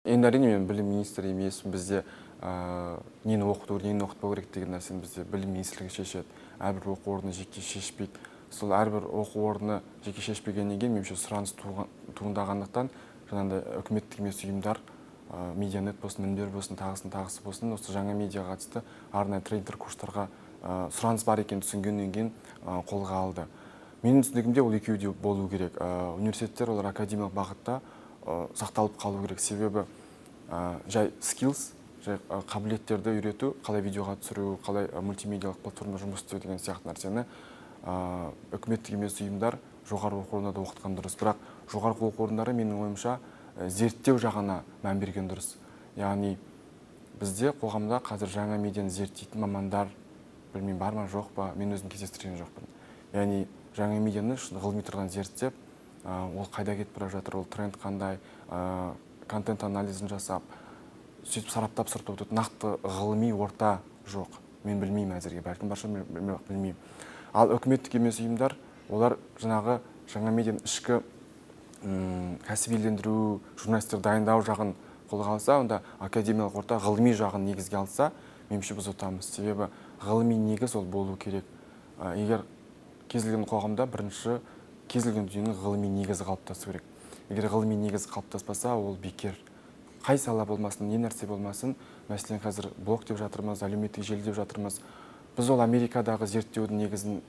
Енді әрине мен білім министрі емеспін. Бізде нені оқыту керек, нені оқытпау керек деген нәрсені бізде білім министрлігі шешеді. Әрбір оқу орны жеке шешпейді. Сол әрбір оқу орны жеке шешпегеннен кейін меніңше сұраныс туындағандықтан жаңағыдай үкіметтік емес ұйымдар, медианет болсын, мінбер болсын, тағысы болсын, осы жаңа медиаға қатысты арнайы трейдер курстарға сұраныс бар екенін түсінгеннен кейін қолға алды. Менің түсінігімде ол екеуі де болу керек. Университеттер олар академиялық бағытта сақталып қалу керек. Себебі жай skills, жай қабілеттерді үйрету, қалай видеоға түсіру, қалай мультимедиалық платформа жұмыс істеу деген сияқты нәрсені үкіметтік емес ұйымдар жоғары оқу орнында оқытқан дұрыс. Бірақ жоғарғы оқу орындары менің ойымша зерттеу жағына мән берген дұрыс. Яғни бізде қоғамда қазір жаңа медианы зерттейтін мамандар, білмеймін, бар ма жоқ па, мен өзім кездестірген жоқпын. Яғни жаңа медианы ғылыми тұрғыдан зерттеп, ол қайда кетіп бара жатыр, ол тренд қандай, контент анализін жасап, сөйтіп сараптап өтеді. Нақты ғылыми орта жоқ. Мен білмеймін әзірге, бәлкім барша білмеймін. Ал үкіметтік емес ұйымдар, олар жаңағы жаңа медианы ішкі кәсібилендіру, журналистер дайындау жағын қолға алса, онда академиялық орта ғылыми жағын негізге алса, меніңше біз ұтамыз. Себебі ғылыми негіз ол болу керек. Егер кез келген қоғамда бірінші кез келген дүниенің ғылыми негізі қалыптасу керек. Егер ғылыми негіз қалыптаспаса, ол бекер. Қай сала болмасын, не нәрсе болмасын, мәселен қазір блог деп жатырмыз, әлеуметтік желі деп жатырмыз. Біз ол Америкадағы зерттеудің негізін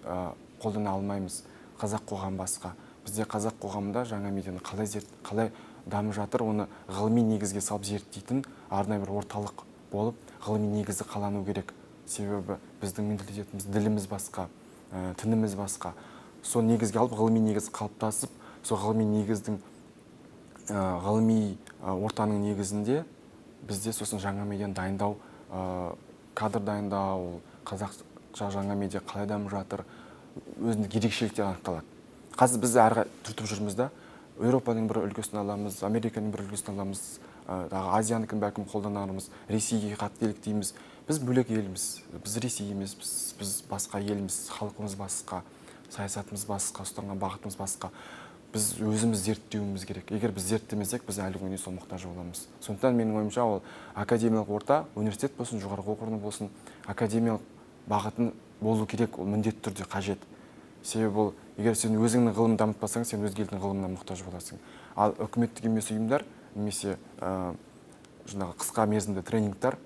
қолдана алмаймыз. Қазақ қоғам басқа. Бізде қазақ қоғамында жаңа медианы қалай дамып жатыр, оны ғылыми негізге салып зерттейтін арнайы бір орталық болып, ғылыми негізі қалану керек. Себебі біздің менталитетіміз, діліміз басқа, тініміз басқа. Сол негізге алып, ғылыми негіз қалыптасып, сол ғылыми негіздің ғылыми ортаның негізінде бізде сосын жаңа медианы дайындау, кадр дайындау, қазақша жаңа медиа қалай дамып жатыр, өзіндік ерекшеліктер анықталады. Қазір біз әрі түртіп жүрміз да, Еуропаның бір үлгісін аламыз, Американың бір үлгісін аламыз, Азияныкін бәлкім қолданармыз, Ресейге қатты еліктейміз. Біз бөлек елміз, біз Ресей емес, біз басқа елміз, халқымыз басқа, саясатымыз басқа, ұстанған бағытымыз басқа. Біз өзіміз зерттеуіміз керек. Егер біз зерттемесек, біз әлі күнге сол мұқтаж боламыз. Сондықтан менің ойымша ол академиялық орта, университет болсын, жоғарғы оқу орны болсын, академиялық бағытын болу керек, ол міндетті түрде қажет. Себебі ол, егер сен өзіңнің ғылымын дамытпасаң, сен өзге елдің ғылымына мұқтаж боласың. Ал үкіметтік емес ұйымдар, немесе жаңағы қысқа мерзімді тренингтер,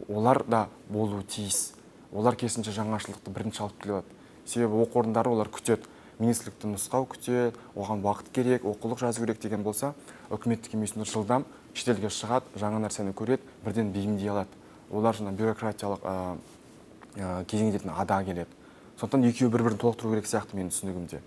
олар да болу тиіс. Олар керісінше жаңашылдықты бірінші алып келеді. Себебі оқу орындары олар күтеді. Министрліктің нұсқау күтеді, оған уақыт керек, оқулық жазу керек деген болса, үкіметтік емес ұйымдар жылдам шетелге шығады, жаңа нәрсені көреді, бірден бейімдей алады. Олар жаңа бюрократиялық кезеңдерден ада келеді. Сондықтан екеуі бір-бірін толықтыру керек сияқты менің түсінігімде.